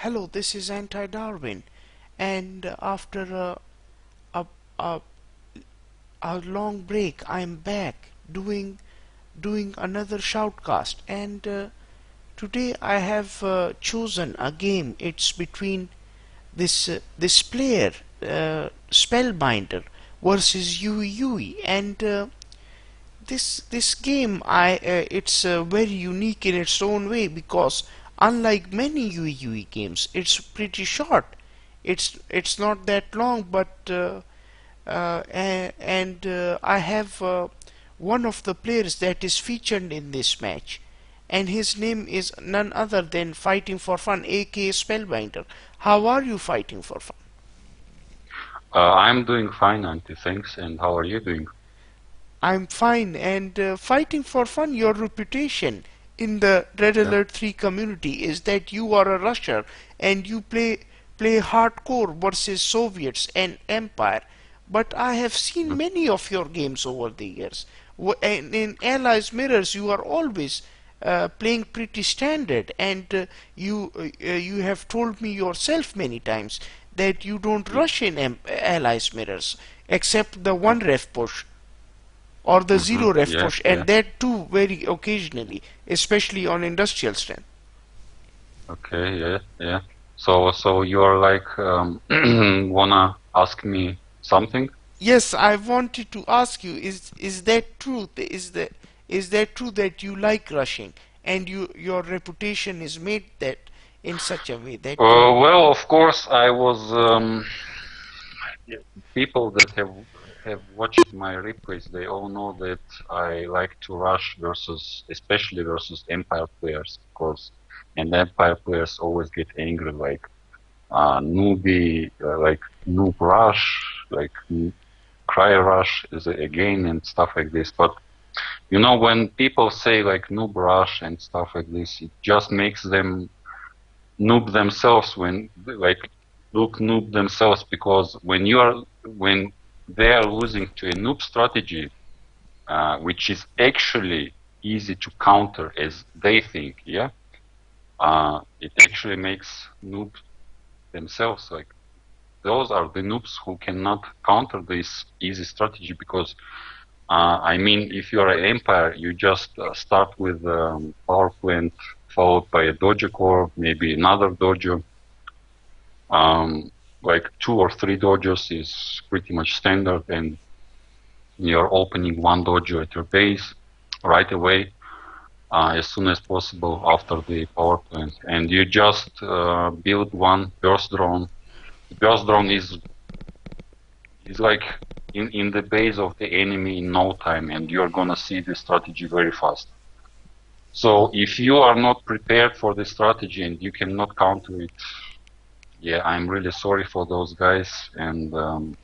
Hello, this is Anti-Darwin, and after a, a, a long break, I'm back doing another shoutcast, and today I have chosen a game. It's between this player, Spellbinder, versus Yui, and this game it's very unique in its own way, because unlike many Yui games, it's pretty short. It's not that long, but I have one of the players that is featured in this match, and his name is none other than Fighting for Fun, aka Spellbinder. How are you, Fighting for Fun? I'm doing fine, Auntie. Thanks. And how are you doing? I'm fine, and Fighting for Fun, your reputation in the Red Yeah. Alert 3 community is that you are a rusher and you play hardcore versus Soviets and Empire. But I have seen Mhm. many of your games over the years. And in Allies Mirrors, you are always playing pretty standard, and you have told me yourself many times that you don't Yeah. rush in Allies Mirrors except the one ref push or the Mm-hmm. zero ref Yeah. push, Yeah. and that too very occasionally, especially on industrial strength. Okay. Yeah. Yeah. So you're like wanna ask me something? Yes, I wanted to ask you: is that true? Is that true that you like rushing, and your reputation is made that in such a way that Well, of course, I was yeah, people that have watched my replays. They all know that I like to rush versus, especially versus Empire players, of course. And Empire players always get angry, like newbie, like noob rush, like cry rush is again and stuff like this. But you know, when people say like noob rush and stuff like this, it just makes them noob themselves when like look noob themselves, because when they are losing to a noob strategy, which is actually easy to counter as they think, yeah, it actually makes noob themselves like those are the noobs who cannot counter this easy strategy, because I mean, if you're an empire, you just start with power plant followed by a dojo core, maybe another dojo. Um, like 2 or 3 dojos is pretty much standard, and you're opening one dojo at your base right away, as soon as possible after the power plant, and you just build one burst drone. The burst drone is like in the base of the enemy in no time, and you're gonna see the strategy very fast. So if you are not prepared for the strategy and you cannot counter it, yeah, I'm really sorry for those guys. And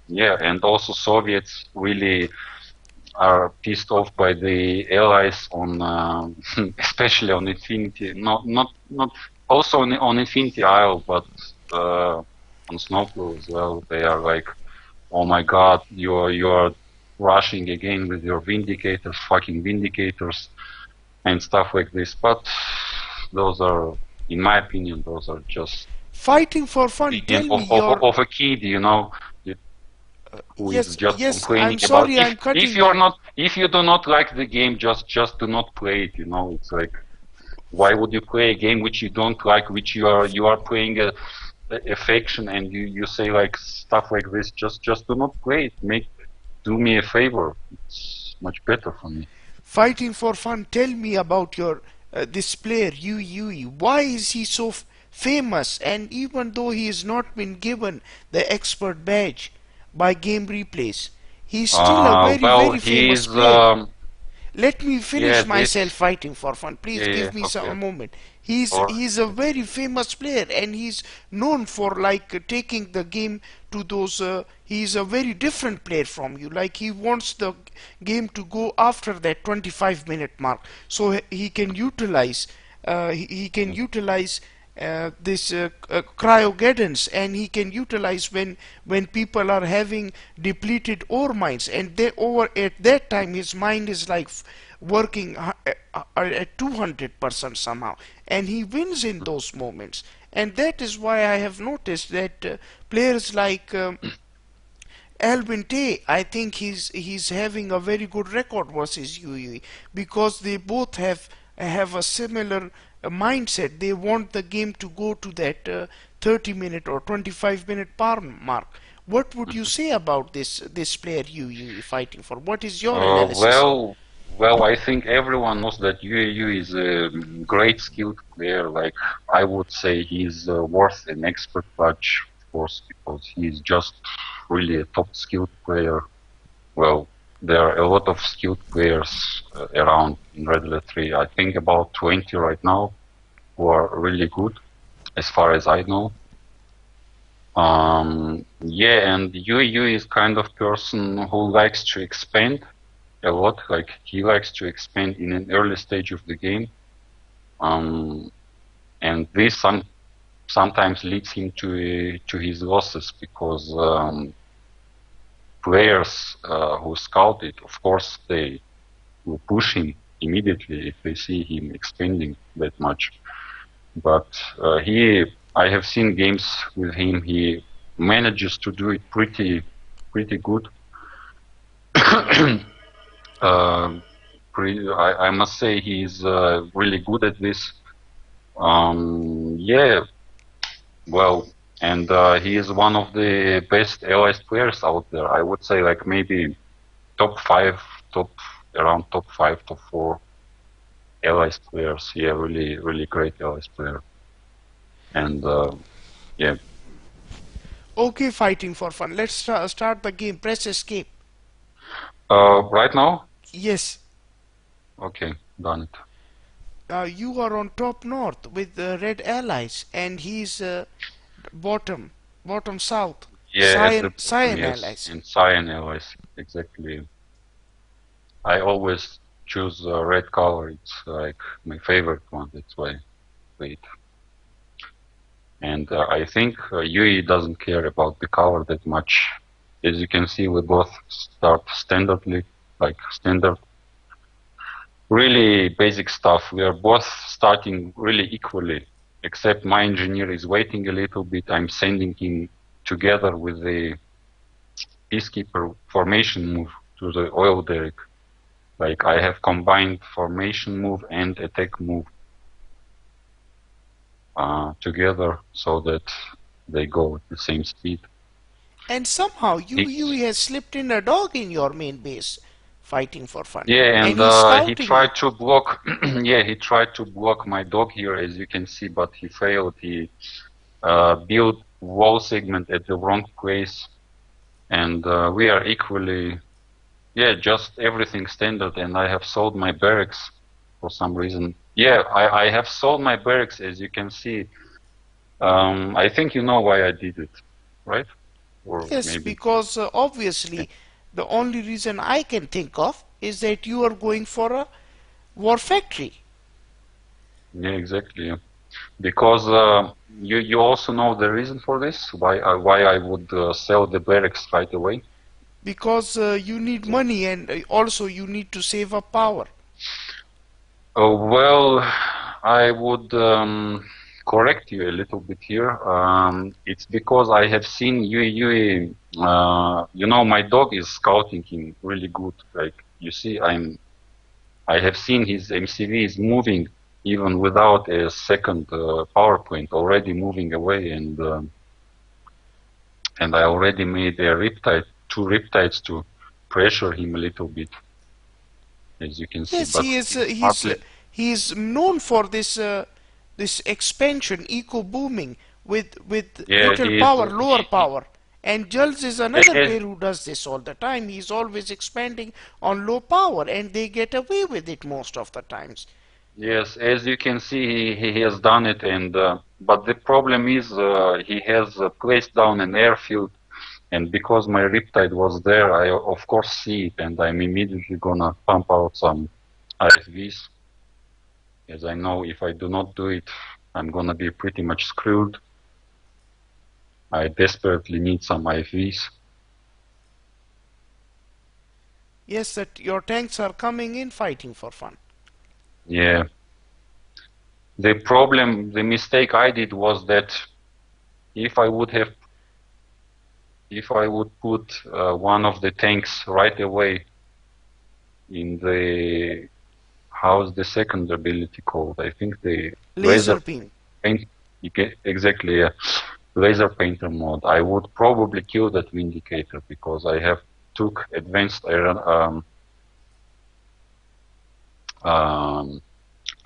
yeah, and also Soviets really are pissed off by the allies on, especially on Infinity, not also on Infinity Isle, but on Snowflow as well. They are like, oh my God, you're rushing again with your vindicators, fucking vindicators, and stuff like this. But those are, in my opinion, those are just Fighting for Fun, opinion tell me your of a kid, you know, who is yes, just yes, I'm complaining about sorry I'm if cutting you're you. not if you do not like the game, just do not play it. You know, it's like, why would you play a game which you don't like, which you are playing a faction, and you say like stuff like this? Just do not play it. Do me a favor. It's much better for me. Fighting for Fun, tell me about your this player Yui. Why is he so famous? And even though he has not been given the expert badge by game replays, he's still a Well, very famous he's player. Let me yeah, finish myself. this Fighting for Fun, please yeah, give yeah, me some a okay, moment. or He's a very famous player, and he's known for like taking the game to those he's a very different player from you. Like he wants the game to go after that 25-minute mark, so he can utilize he can utilize this cryogeddons, and he can utilize when people are having depleted ore mines, and they over at that time his mind is like working at 200% somehow, and he wins in those moments. and that is why I have noticed that players like Alvin Tay, I think he's having a very good record versus UE because they both have a similar mindset. They want the game to go to that 30-minute or 25-minute par mark. What would you say about this player UE fighting for? What is your analysis? I think everyone knows that UAU is a great skilled player. Like I would say, he's worth an expert badge, of course, because he's just really a top skilled player. Well, there are a lot of skilled players around in Red Alert 3. I think about 20 right now who are really good, as far as I know. Yeah, and UAU is kind of person who likes to expand a lot. Like he likes to expand in an early stage of the game, and this sometimes leads him to his losses because players who scout it, of course, they will push him immediately if they see him expanding that much. But I have seen games with him. He manages to do it pretty good. I must say he's really good at this. Yeah, well, and he is one of the best allies players out there. I would say like maybe top five, top around top five, top four allies players. Yeah, really great allies player. And yeah, Okay, fighting for fun. Let's start the game. Press escape. right now, Yes, okay, done it. you are on top north with the red allies, and he's bottom, bottom south, Yeah, at the bottom, cyan yes, allies. and cyan allies, exactly. I always choose red color. It's like my favorite one. That's why I play it. And I think Yui doesn't care about the color that much. As you can see, we both start standardly, like standard, really basic stuff. We are both starting really equally, except my engineer is waiting a little bit. I'm sending him together with the peacekeeper formation move to the oil derrick. Like I have combined formation move and attack move together so that they go at the same speed. And somehow It's, Yui has slipped in a dog in your main base, fighting for fun, yeah, and and he's he scouting you. tried to block. Yeah, he tried to block my dog here, as you can see, but he failed. He built wall segment at the wrong place, and we are equally, yeah, just everything standard. And I have sold my barracks for some reason. Yeah, I have sold my barracks, as you can see. I think you know why I did it, right? Or Yes, maybe, because yeah, obviously the only reason I can think of is that you are going for a war factory. yeah, exactly. Yeah. Because you also know the reason for this, why I would sell the barracks right away. Because you need money and also you need to save up power. Well, I would correct you a little bit here. It's because I have seen you. You know, my dog is scouting him really good. Like you see, I have seen his MCV is moving even without a second power point, already moving away, and I already made a riptide, two riptides to pressure him a little bit, as you can see. Yes, But he is. he's smartly, He is known for this expansion, eco booming with yeah, little he is. power, lower power. And Jules is another As, player who does this all the time. He's always expanding on low power, and they get away with it most of the times. yes, as you can see, he has done it, and but the problem is he has placed down an airfield, and because my riptide was there, I of course see it, and I'm immediately gonna pump out some IFVs, as I know if I do not do it, I'm gonna be pretty much screwed. I desperately need some IFVs. Yes, that your tanks are coming in fighting for fun. Yeah, The problem, the mistake I did was that if I would put one of the tanks right away in the, how's the second ability called? I think the Laser laser beam. paint, exactly, yeah. Laser painter mode. I would probably kill that Vindicator because I have took advanced iron,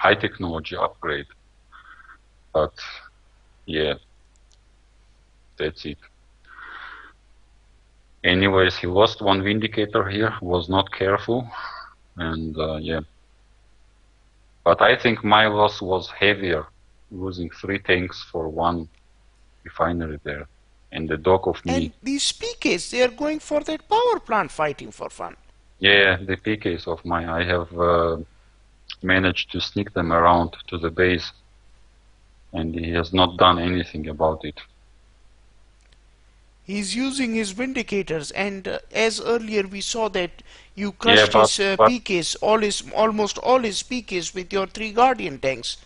high technology upgrade. But yeah, that's it. Anyways, he lost one Vindicator here, was not careful, and yeah. But I think my loss was heavier, losing 3 tanks for 1 refinery there, and the dock of me. And these PKs, they are going for that power plant fighting for fun. Yeah, the PKs of mine, I have managed to sneak them around to the base, and he has not done anything about it. He's using his Vindicators, and as earlier we saw that you Yeah, crushed his PKs, almost all his PKs with your 3 Guardian tanks.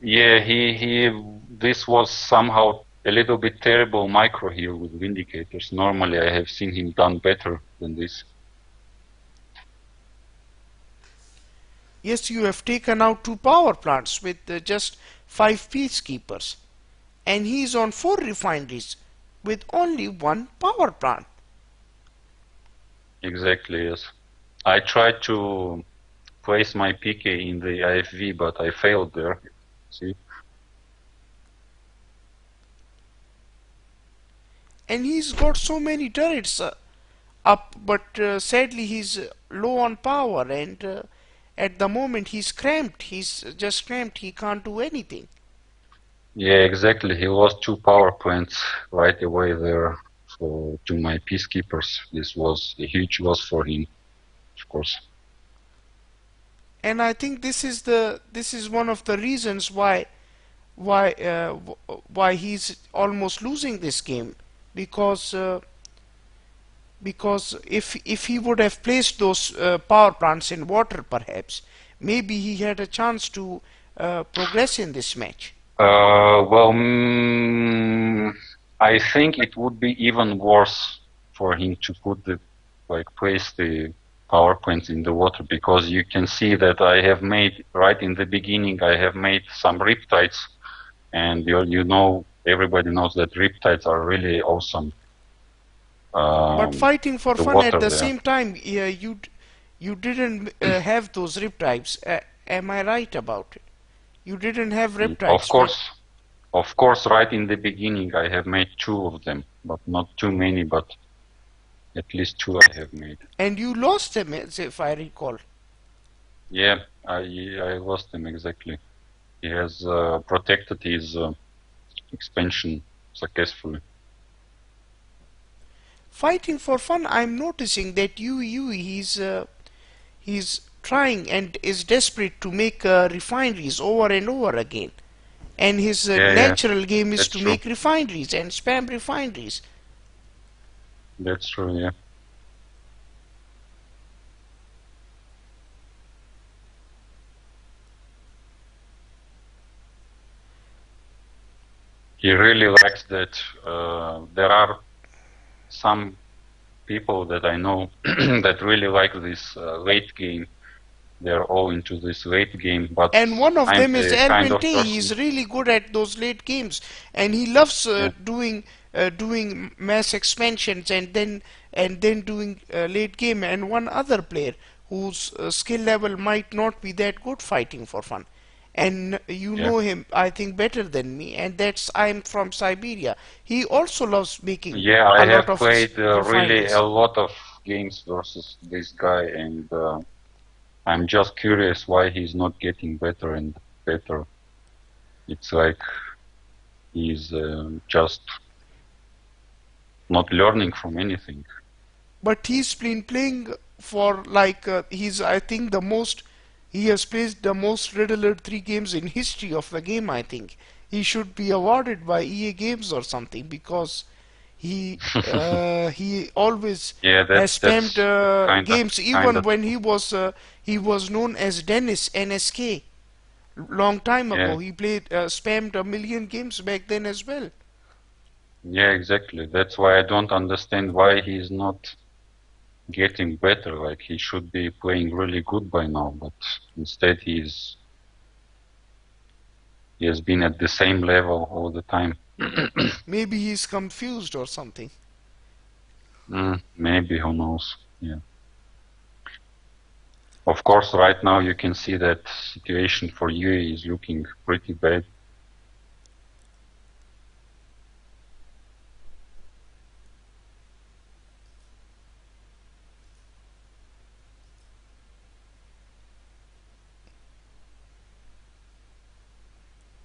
yeah, this was somehow a little bit terrible micro here with Vindicators. Normally I have seen him done better than this. Yes, you have taken out 2 power plants with just 5 peacekeepers, and he's on 4 refineries with only 1 power plant. Exactly, yes. I tried to place my PK in the IFV, but I failed there. See? And he's got so many turrets up, but sadly he's low on power, and at the moment he's cramped. He's just cramped. He can't do anything. Yeah, exactly. He lost 2 power plants right away there to my peacekeepers. This was a huge loss for him, of course. And I think this is one of the reasons why he's almost losing this game, because if he would have placed those power plants in water, perhaps maybe he had a chance to progress in this match. Well, I think it would be even worse for him to place the power plants in the water, because you can see that I have made, right in the beginning, I have made some riptides, and everybody knows that riptides are really awesome. But fighting for fun at the there. same time, you didn't have those riptides. Am I right about it? You didn't have riptides. Of course, right in the beginning I have made 2 of them, but not too many, but at least 2 I have made. And you lost them, as if I recall. Yeah, I lost them exactly. He has protected his expansion successfully. Fighting for fun, I'm noticing that he's trying and is desperate to make refineries over and over again. And his natural game is to make refineries and spam refineries. That's true, yeah. He really likes that. There are some people that I know that really like this late game. They're all into this late game, and one of them is Erwin T. He's really good at those late games, and he loves doing mass expansions and then doing late game. And one other player whose skill level might not be that good fighting for fun, and you know him, I think, better than me, and that's I'm from Siberia. He also loves making I have played really a lot of games versus this guy, and I'm just curious why he's not getting better and better. It's like he's just not learning from anything. But he's been playing for like he's I think he has played the most red alert 3 games in history of the game. I think he should be awarded by EA Games or something, because he always has spammed games, even when he was known as Dennis NSK. long time Yeah, ago. He played, spammed a million games back then as well. yeah, exactly. That's why I don't understand why he's not getting better. Like he should be playing really good by now, but instead he has been at the same level all the time. Maybe he's confused or something. Maybe, who knows? Yeah. Of course, right now you can see that situation for Yui is looking pretty bad.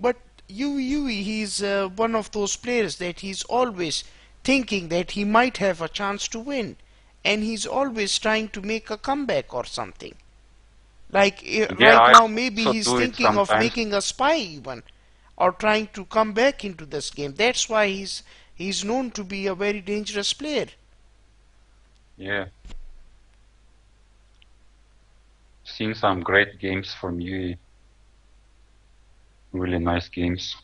But Yui, he's one of those players that he's always thinking that he might have a chance to win, and he's always trying to make a comeback or something. Like Yeah, right I now, maybe also he's do it thinking of sometimes. making a spy even, or trying to come back into this game. That's why he's known to be a very dangerous player. Yeah, seen some great games from Yui. Really nice games.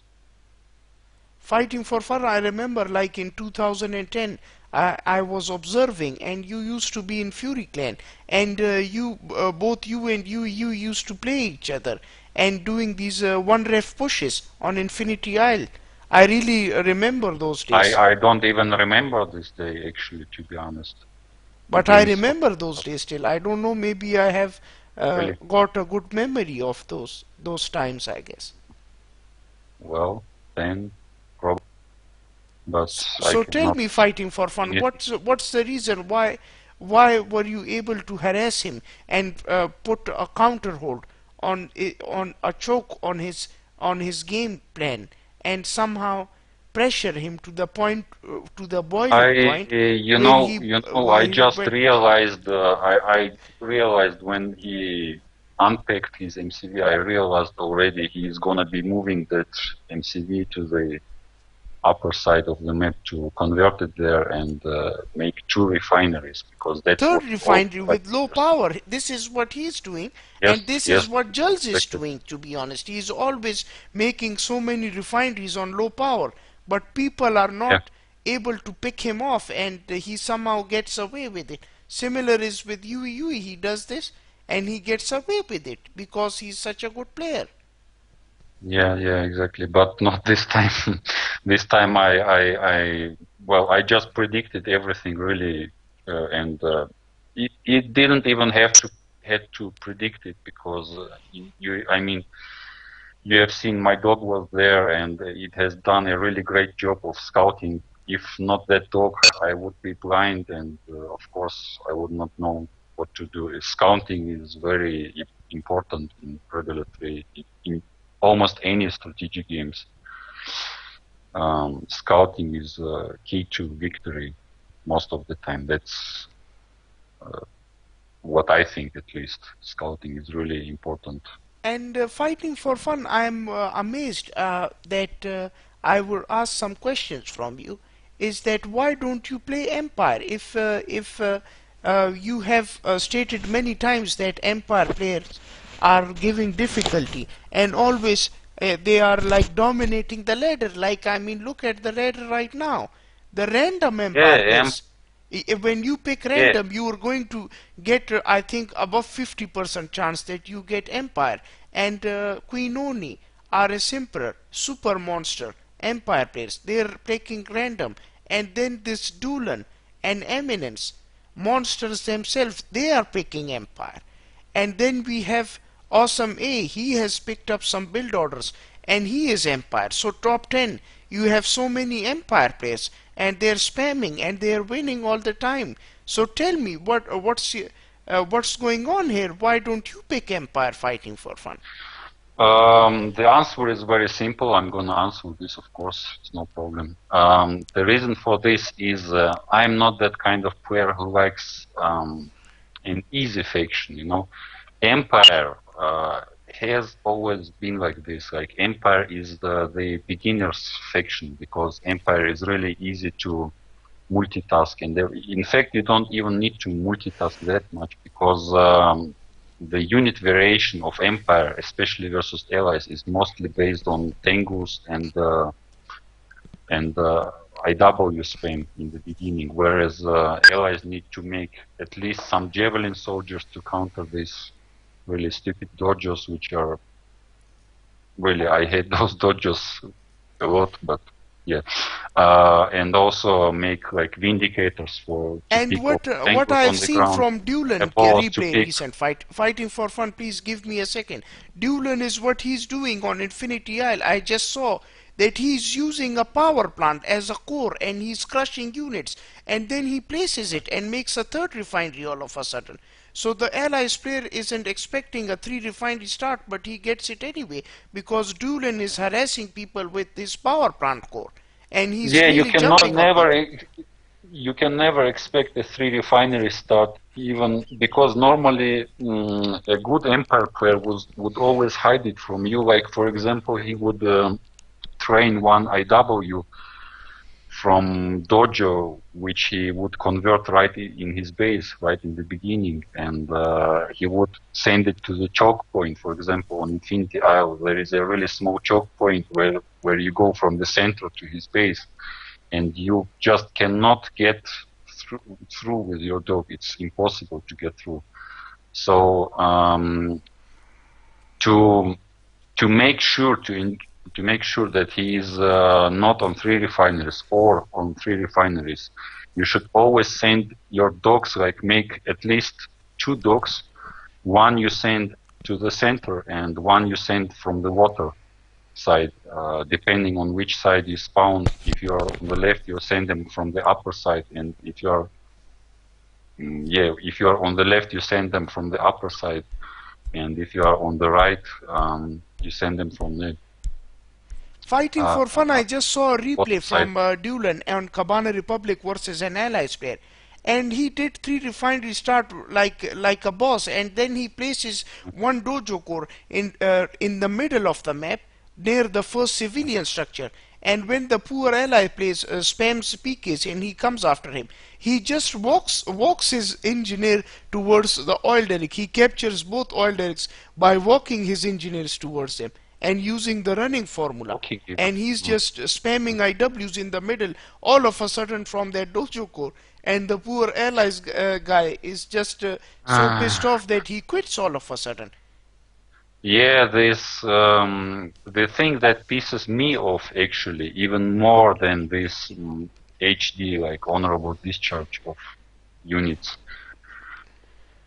Fighting for Fun, I remember like in 2010, I was observing, and you used to be in Fury Clan, and both you used to play each other, and doing these one ref pushes on Infinity Isle. I really remember those days. I don't even remember this day actually, to be honest. The But I games were remember those days still. I don't know, maybe I have really got a good memory of those times, I guess. well then, probably, but I So tell cannot me, Fighting for see Fun, anything. what's the reason why were you able to harass him and put a counter hold on a choke on his game plan, and somehow pressure him to the point, to the boiling point where I he just went. realized, I realized when he unpacked his MCV, I realized already he's gonna be moving that MCV to the upper side of the map to convert it there and make two refineries because that's Third what all refinery the with low players do. power. This is what he's doing, Yes, and this is yes, what Jules is exactly. doing, to be honest. He's always making so many refineries on low power, but people are Yeah, not able to pick him off, and he somehow gets away with it. Similar is with Yui. He does this, and he gets away with it because he's such a good player. yeah, yeah, exactly. But not this time. This time I just predicted everything really, and it didn't even had to predict it because I mean, you have seen my dog was there and it has done a really great job of scouting. If not that dog, I would be blind and of course I would not know what to do. Scouting is very important in regulatory in almost any strategic games. Scouting is key to victory most of the time. That's what I think at least. Scouting is really important. And Fighting for Fun, I'm amazed that I will ask some questions from you. Is that why don't you play Empire? If you have stated many times that Empire players are giving difficulty, and always they are like dominating the ladder. Like, I mean, look at the ladder right now. The random Empire Yeah, players, when you pick yeah, random, you are going to get, I think, above 50% chance that you get Empire. And Queen Oni, RS Emperor, Super Monster, Empire players, they are picking random. And then this Dulan and Eminence, monsters themselves, they are picking Empire. And then we have Awesome A, he has picked up some build orders, and he is Empire. So top 10, you have so many Empire players, and they're spamming and they're winning all the time. So tell me, what's going on here? Why don't you pick Empire Fighting for Fun? The answer is very simple. I'm going to answer this, of course. It's no problem. The reason for this is I'm not that kind of player who likes an easy faction. Empire has always been like this. Like Empire is the beginner's faction because Empire is really easy to multitask, and in fact, you don't even need to multitask that much because the unit variation of Empire, especially versus allies, is mostly based on Tengus and IW spam in the beginning, whereas allies need to make at least some javelin soldiers to counter these really stupid dojos, which are really, I hate those dojos a lot, but yeah. And also make like vindicators to And pick up what tankers I've on the seen ground, from Dulan balls to replay in pick. recent fighting for fun. Please give me a second. Dulan is what he's doing on Infinity Isle. I just saw that he's using a power plant as a core and he's crushing units, and then he places it and makes a third refinery all of a sudden. So the Allies player isn't expecting a 3 refinery start, but he gets it anyway because Dulan is harassing people with this power plant core, and he's Yeah, really jumping on people. you can never expect a 3 refinery start, even because normally a good Empire player would always hide it from you. Like for example, he would train one IW from dojo, which he would convert right in his base, right in the beginning, and he would send it to the choke point. For example, on Infinity Isle, there is a really small choke point where you go from the center to his base, and you just cannot get through with your dog. It's impossible to get through. So to make sure to make sure that he is not on 3 refineries or on 3 refineries, you should always send your dogs, like make at least 2 dogs. One you send to the center and one you send from the water side, depending on which side you spawn. If you are on the left, you send them from the upper side, and if you are if you are on the left, you send them from the upper side, and if you are on the right, you send them from the Fighting for fun, I just saw a bottom replay side. from Dulan on Cabana Republic versus an Allies player. And he did 3 refinery start like a boss, and then he places one dojo core in the middle of the map near the first civilian structure. And when the poor ally plays spams PKs and he comes after him, he just walks his engineer towards the oil derrick. He captures both oil derricks by walking his engineers towards them and using the running formula, Okay. and he's just spamming IWs in the middle all of a sudden from their dojo core, and the poor allies guy is just so pissed off that he quits all of a sudden. Yeah, this the thing that pisses me off actually even more than this HD, like honorable discharge of units.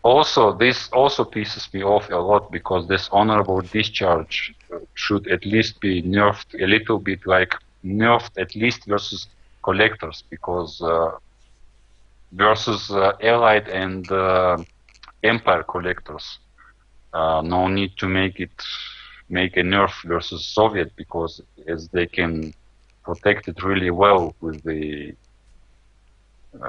Also, this also pisses me off a lot because this honorable discharge should at least be nerfed a little bit, like nerfed at least versus collectors, because versus allied and empire collectors, no need to make a nerf versus Soviet, because as they can protect it really well with the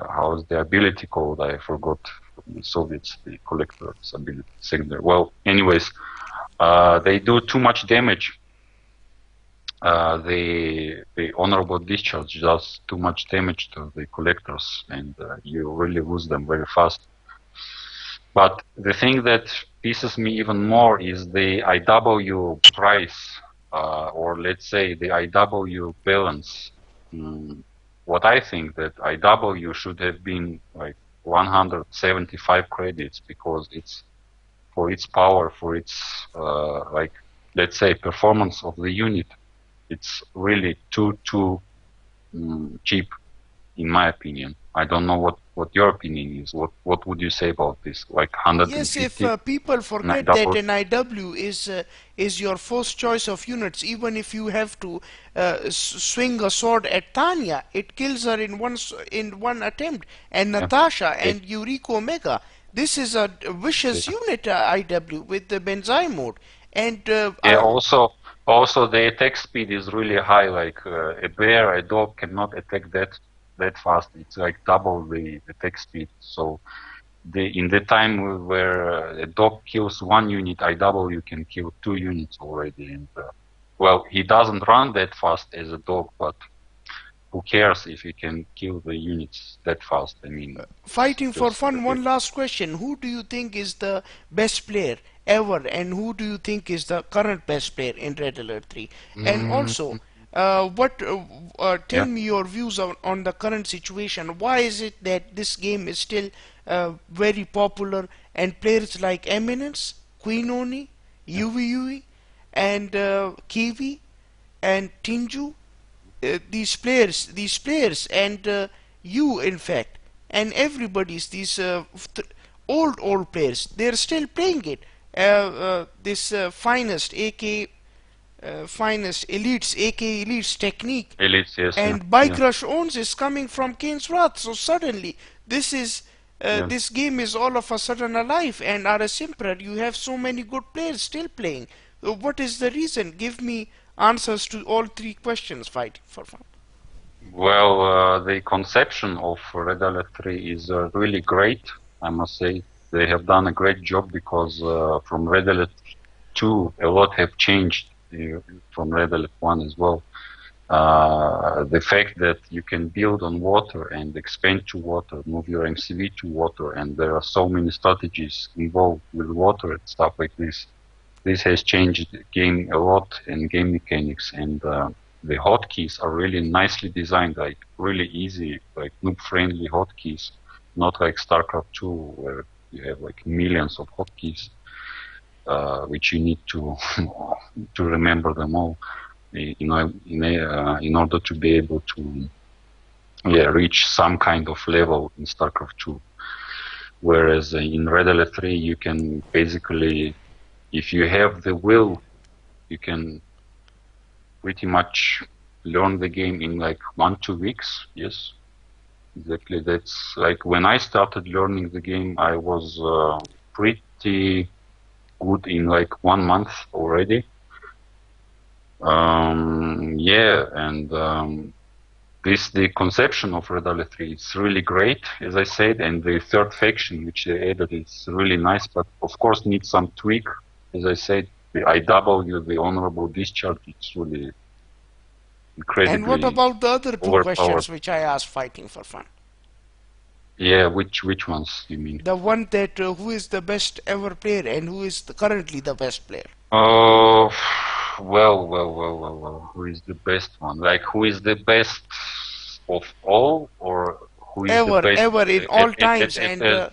how is the ability called? I forgot. The Soviets, the collector's ability secondary. Well, anyways, they do too much damage. The honorable discharge does too much damage to the collectors, and you really lose them very fast. But the thing that pisses me even more is the IW price, or let's say the IW balance. What I think that IW should have been like 175 credits, because it's for its power, for its like, let's say, performance of the unit. It's really too cheap, in my opinion. I don't know what your opinion is. What would you say about this? Like Yes, if 150 people forget that IW? an IW is your first choice of units, even if you have to swing a sword at Tanya, it kills her in one attempt, and Yeah. Natasha Okay. and Yuriko Omega. This is a vicious Okay. unit IW with the Benzai mode, and Yeah. Also the attack speed is really high. Like a bear, a dog cannot attack that fast. It's like double the attack speed. So in the time where a dog kills one unit, IW can kill 2 units already. And well, he doesn't run that fast as a dog, but who cares if he can kill the units that fast? I mean, Fighting for just fun, one last question. Who do you think is the best player ever, and who do you think is the current best player in Red Alert 3? And also, tell yeah. me your views on the current situation. Why is it that this game is still very popular, and players like Eminence, Queen Oni, Yui, and Kiwi, and Tinju, these players, and you, in fact, and everybody's these old players, they're still playing it. This finest, AK finest elites, AK elites technique, Elites, yes, yeah, and Bike yeah, Rush owns is coming from Kane's Wrath. So suddenly, this is yeah. this game is all of a sudden alive, and RS Emperor, you have so many good players still playing. What is the reason? Give me answers to all three questions. Fighting for fun. Well, the conception of Red Alert 3 is really great, I must say. They have done a great job because from Red Alert 2, a lot have changed from Red Alert 1 as well. The fact that you can build on water and expand to water, move your MCV to water, and there are so many strategies involved with water and stuff like this. This has changed the game a lot in game mechanics, and the hotkeys are really nicely designed, like really easy, like noob-friendly hotkeys, not like StarCraft 2 where you have like millions of hotkeys, which you need to to remember them all, in order to be able to reach some kind of level in StarCraft 2. Whereas in Red Alert 3, you can basically, if you have the will, you can pretty much learn the game in like 1-2 weeks. Yes, exactly. That's like when I started learning the game, I was pretty good in like 1 month already. Yeah, and the conception of Red Alert 3 is really great, as I said, and the third faction which they added is really nice, but of course needs some tweak. As I said, the IW, the honorable discharge, it's really And what incredibly about the other two overpowered. questions which I asked Fighting for Fun? Yeah, which ones you mean? The one that who is the best ever player and who is currently the best player? Oh, well. Who is the best one? Like, who is the best of all, or who is the best Ever in all times, at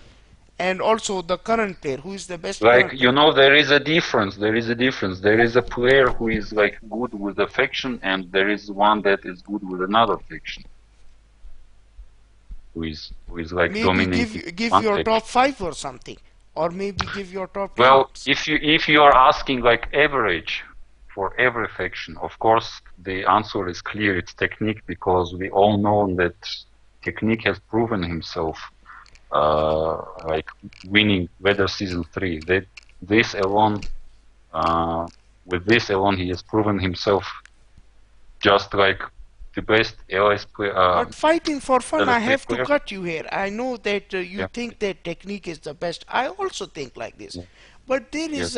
and also the current player. Who is the best like, current you player? know, there is a difference. There is a difference. There is a player who is like good with a faction, and there is one that is good with another faction. Who is like Maybe dominating give one your faction. top five or something, or maybe give your top Well, teams. if you are asking like average for every faction, of course the answer is clear. It's Technique, because we all know that Technique has proven himself, like winning Weather Season 3. That this alone, with this alone, he has proven himself just like the best LS player, But Fighting for Fun, I LS3 have to player. cut you here. I know that you Yeah, think that Technique is the best. I also think like this. yeah, But yes.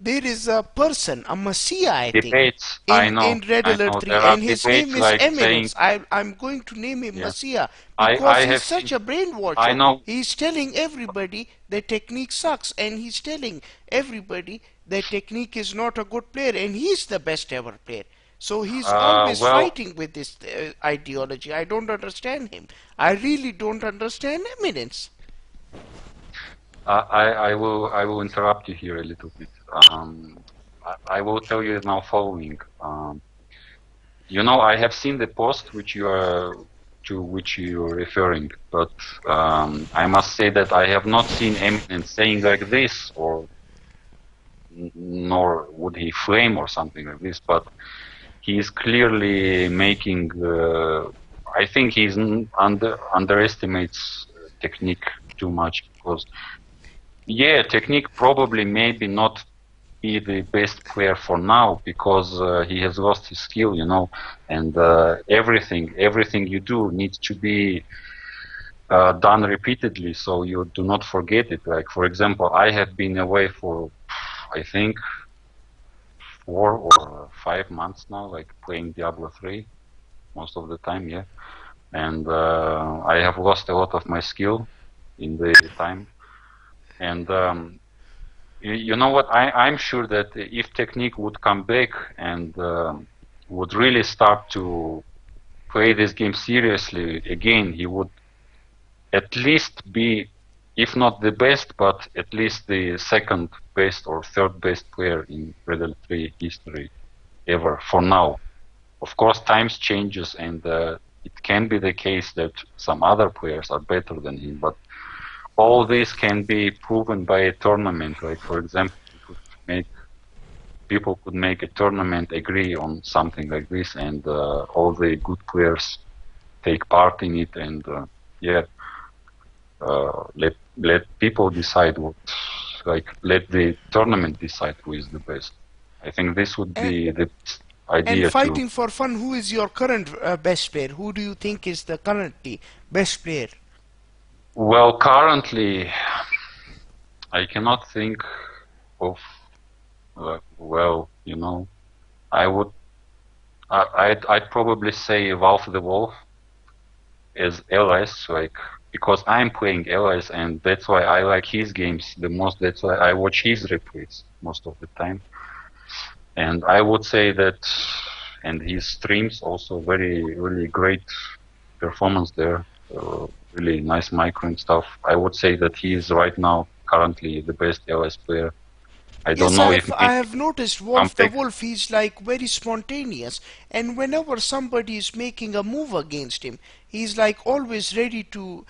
there is a person, a messiah, I think, Debates. I in know. Red I Alert know. 3, There are and his name debates is like saying, Eminence. I'm going to name him yeah. Messiah I because I he's have such seen. a I brainwasher. know. He's telling everybody that Technique sucks, and he's telling everybody that Technique is not a good player, and he's the best ever player. So he's always Well, fighting with this ideology. I don't understand him. I really don't understand Eminence. I will interrupt you here a little bit. I will tell you now following. I have seen the post which you are referring, but I must say that I have not seen Eminence saying like this, or nor would he flame or something like this. But he is clearly making. I think he's underestimates Technique too much, because yeah, Technique probably maybe not be the best player for now, because he has lost his skill, and everything you do needs to be done repeatedly, so you do not forget it. Like, for example, I have been away for, I think, 4 or 5 months now, like playing Diablo 3. most of the time, yeah. And I have lost a lot of my skill in the time. And you know what? I'm sure that if technique would come back and would really start to play this game seriously again, he would at least be, if not the best, but at least the second best or third best player in Red Dead 3 history ever for now. Of course, times changes, and it can be the case that some other players are better than him, but all this can be proven by a tournament. Like, for example, people could make a tournament, agree on something like this, and all the good players take part in it, and yeah, let people decide what, like, let the tournament decide who is the best. I think this would And, be the and idea too. Fighting for Fun, who is your current best player? Who do you think is the currently best player? Well, currently, I cannot think of, well, you know, I would, I'd probably say Wolf the Wolf as LS, like, because I'm playing LS and that's why I like his games the most. That's why I watch his replays most of the time. And I would say that, and his streams also really great performance there. Really nice micro and stuff. I would say that he is right now currently the best LS player. I don't Yes, know if I maybe have noticed come Wolf the back. Wolf. He's like very spontaneous, and whenever somebody is making a move against him, he's like always ready to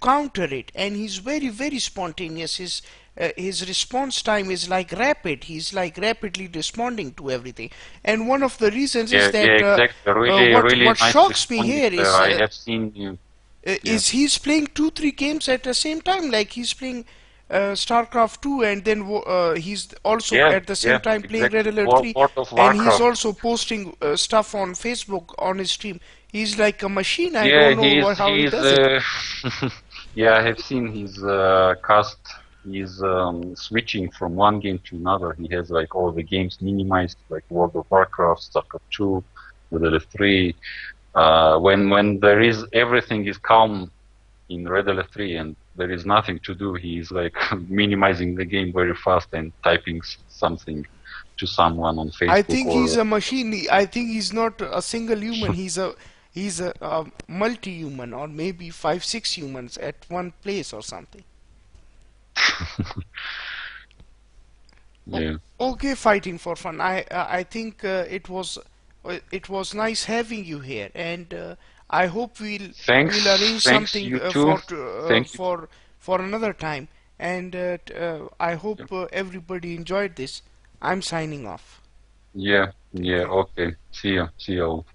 counter it, and he's very spontaneous. His response time is like rapid. He's like rapidly responding to everything, and one of the reasons is Yeah, that exactly. Really what nice shocks me responding here there. I have seen you. Yeah, is he's playing 2 3 games at the same time, like he's playing StarCraft 2, and then he's also yeah, at the same yeah, time playing Red exactly. Alert 3, World of and he's Warcraft. also posting stuff on Facebook on his stream. He's like a machine. I Yeah, don't know how he he's does it. yeah, I have seen his cast. He's switching from one game to another. He has like all the games minimized, like World of Warcraft, StarCraft 2, Red Alert 3. When there is everything is calm in Red Alert 3 and there is nothing to do, he is like minimizing the game very fast and typing something to someone on I Facebook think he's or a machine. I think he's not a single human. He's a multi-human, or maybe 5 6 humans at one place or something. O- yeah. Okay, Fighting for Fun. I think it was nice having you here, and I hope we'll arrange Thanks something you too. Thank you. for another time. And I Yeah, hope everybody enjoyed this. I'm signing off. yeah, Take yeah. care. Okay. See ya. See you all.